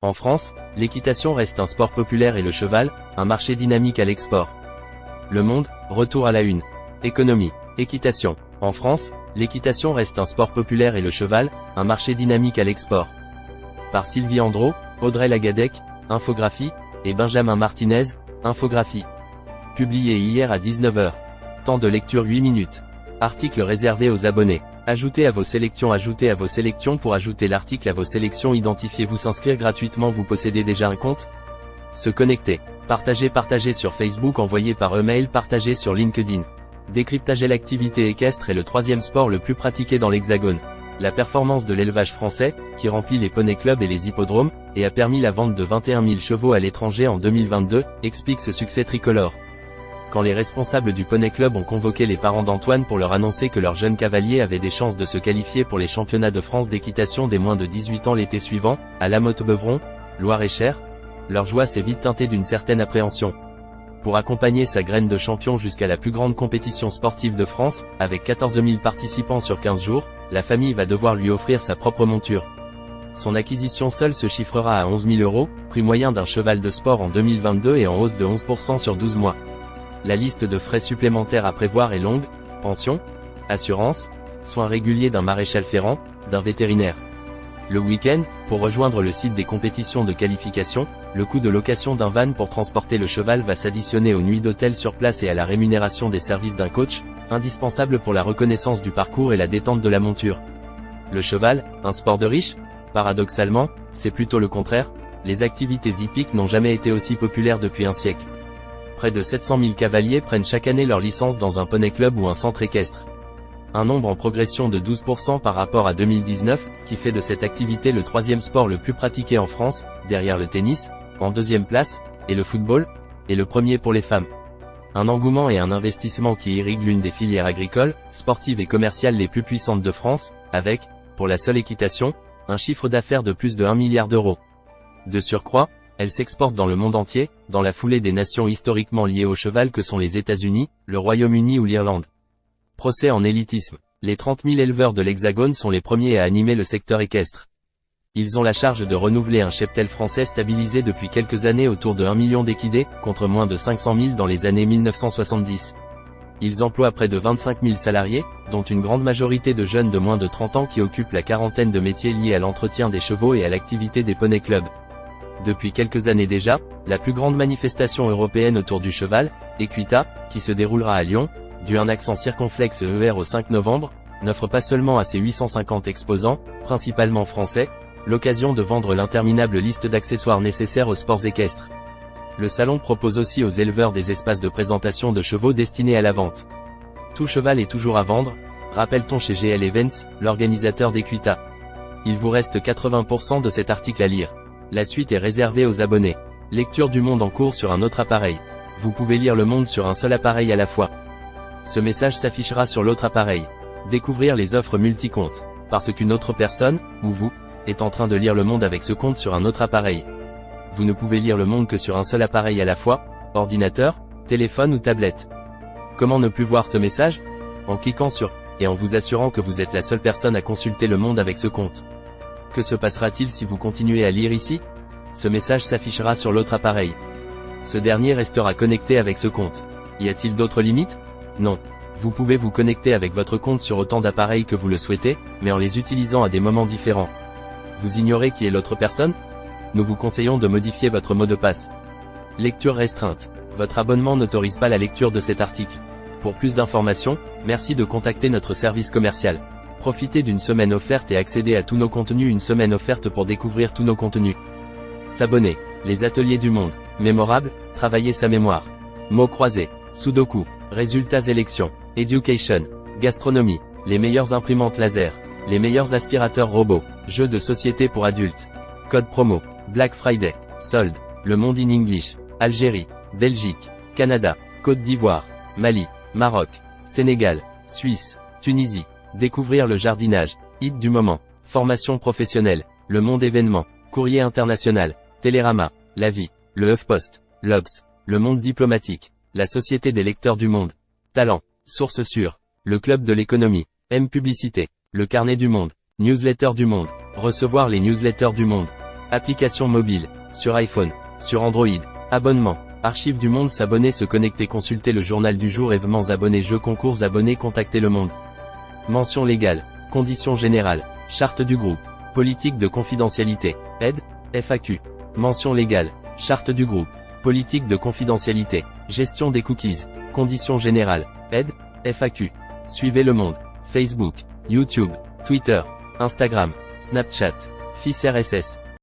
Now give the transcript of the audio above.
En France, l'équitation reste un sport populaire et le cheval, un marché dynamique à l'export. Le Monde, retour à la une. Économie, équitation. En France, l'équitation reste un sport populaire et le cheval, un marché dynamique à l'export. Par Sylvie Andro, Audrey Lagadec, infographie, et Benjamin Martinez, infographie. Publié hier à 19h. Temps de lecture 8 minutes. Article réservé aux abonnés. Ajoutez à vos sélections. Ajoutez à vos sélections. Pour ajouter l'article à vos sélections, identifiez-vous. S'inscrire gratuitement. Vous possédez déjà un compte? Se connecter. Partager sur Facebook. Envoyer par email. Partager sur LinkedIn. Décryptager. L'activité équestre est le troisième sport le plus pratiqué dans l'Hexagone. La performance de l'élevage français, qui remplit les poney clubs et les hippodromes, et a permis la vente de 21 000 chevaux à l'étranger en 2022, explique ce succès tricolore. Quand les responsables du Poney Club ont convoqué les parents d'Antoine pour leur annoncer que leur jeune cavalier avait des chances de se qualifier pour les championnats de France d'équitation des moins de 18 ans l'été suivant, à La Motte-Beuvron, Loir-et-Cher, leur joie s'est vite teintée d'une certaine appréhension. Pour accompagner sa graine de champion jusqu'à la plus grande compétition sportive de France, avec 14 000 participants sur 15 jours, la famille va devoir lui offrir sa propre monture. Son acquisition seule se chiffrera à 11 000 €, prix moyen d'un cheval de sport en 2022 et en hausse de 11% sur 12 mois. La liste de frais supplémentaires à prévoir est longue: pension, assurance, soins réguliers d'un maréchal ferrant, d'un vétérinaire. Le week-end, pour rejoindre le site des compétitions de qualification, le coût de location d'un van pour transporter le cheval va s'additionner aux nuits d'hôtel sur place et à la rémunération des services d'un coach, indispensable pour la reconnaissance du parcours et la détente de la monture. Le cheval, un sport de riche? Paradoxalement, c'est plutôt le contraire. Les activités hippiques n'ont jamais été aussi populaires depuis un siècle. Près de 700 000 cavaliers prennent chaque année leur licence dans un poney club ou un centre équestre. Un nombre en progression de 12% par rapport à 2019, qui fait de cette activité le troisième sport le plus pratiqué en France, derrière le tennis, en deuxième place, et le football, et le premier pour les femmes. Un engouement et un investissement qui irriguent l'une des filières agricoles, sportives et commerciales les plus puissantes de France, avec, pour la seule équitation, un chiffre d'affaires de plus de 1 milliard d'euros. De surcroît, elle s'exporte dans le monde entier, dans la foulée des nations historiquement liées au cheval que sont les États-Unis, le Royaume-Uni ou l'Irlande. Procès en élitisme. Les 30 000 éleveurs de l'Hexagone sont les premiers à animer le secteur équestre. Ils ont la charge de renouveler un cheptel français stabilisé depuis quelques années autour de 1 million d'équidés, contre moins de 500 000 dans les années 1970. Ils emploient près de 25 000 salariés, dont une grande majorité de jeunes de moins de 30 ans qui occupent la quarantaine de métiers liés à l'entretien des chevaux et à l'activité des poney clubs. Depuis quelques années déjà, la plus grande manifestation européenne autour du cheval, Equita, qui se déroulera à Lyon, dû un accent circonflexe ER au 5 novembre, n'offre pas seulement à ses 850 exposants, principalement français, l'occasion de vendre l'interminable liste d'accessoires nécessaires aux sports équestres. Le salon propose aussi aux éleveurs des espaces de présentation de chevaux destinés à la vente. Tout cheval est toujours à vendre, rappelle-t-on chez GL Events, l'organisateur d'Equita. Il vous reste 80% de cet article à lire. La suite est réservée aux abonnés. Lecture du Monde en cours sur un autre appareil. Vous pouvez lire le Monde sur un seul appareil à la fois. Ce message s'affichera sur l'autre appareil. Découvrir les offres multi-comptes. Parce qu'une autre personne, ou vous, est en train de lire le Monde avec ce compte sur un autre appareil. Vous ne pouvez lire le Monde que sur un seul appareil à la fois, ordinateur, téléphone ou tablette. Comment ne plus voir ce message? En cliquant sur « et en vous assurant que vous êtes la seule personne à consulter le Monde avec ce compte. Que se passera-t-il si vous continuez à lire ici? Ce message s'affichera sur l'autre appareil. Ce dernier restera connecté avec ce compte. Y a-t-il d'autres limites? Non. Vous pouvez vous connecter avec votre compte sur autant d'appareils que vous le souhaitez, mais en les utilisant à des moments différents. Vous ignorez qui est l'autre personne? Nous vous conseillons de modifier votre mot de passe. Lecture restreinte. Votre abonnement n'autorise pas la lecture de cet article. Pour plus d'informations, merci de contacter notre service commercial. Profitez d'une semaine offerte et accédez à tous nos contenus. Une semaine offerte pour découvrir tous nos contenus. S'abonner. Les ateliers du Monde. Mémorable, travailler sa mémoire. Mots croisés. Sudoku. Résultats élections. Education. Gastronomie. Les meilleures imprimantes laser. Les meilleurs aspirateurs robots. Jeux de société pour adultes. Code promo. Black Friday. Solde. Le Monde in English. Algérie. Belgique. Canada. Côte d'Ivoire. Mali. Maroc. Sénégal. Suisse. Tunisie. Découvrir le jardinage. Hit du moment. Formation professionnelle. Le Monde événement. Courrier international. Télérama. La Vie. Le HuffPost. l'Obs. Le Monde diplomatique. La Société des lecteurs du Monde. Talent. Source sûre. Le Club de l'économie. M Publicité. Le Carnet du Monde. Newsletter du Monde. Recevoir les newsletters du Monde. Applications mobiles. Sur iPhone. Sur Android. Abonnement. Archives du monde, s'abonner, se connecter, consulter le journal du jour, événements, abonnés, jeux, concours, abonnés, contacter le monde. Mention légale. Conditions générales. Charte du groupe. Politique de confidentialité. Aide. FAQ. Mention légale. Charte du groupe. Politique de confidentialité. Gestion des cookies. Conditions générales. Aide. FAQ. Suivez le monde. Facebook. YouTube. Twitter. Instagram. Snapchat. FIS RSS.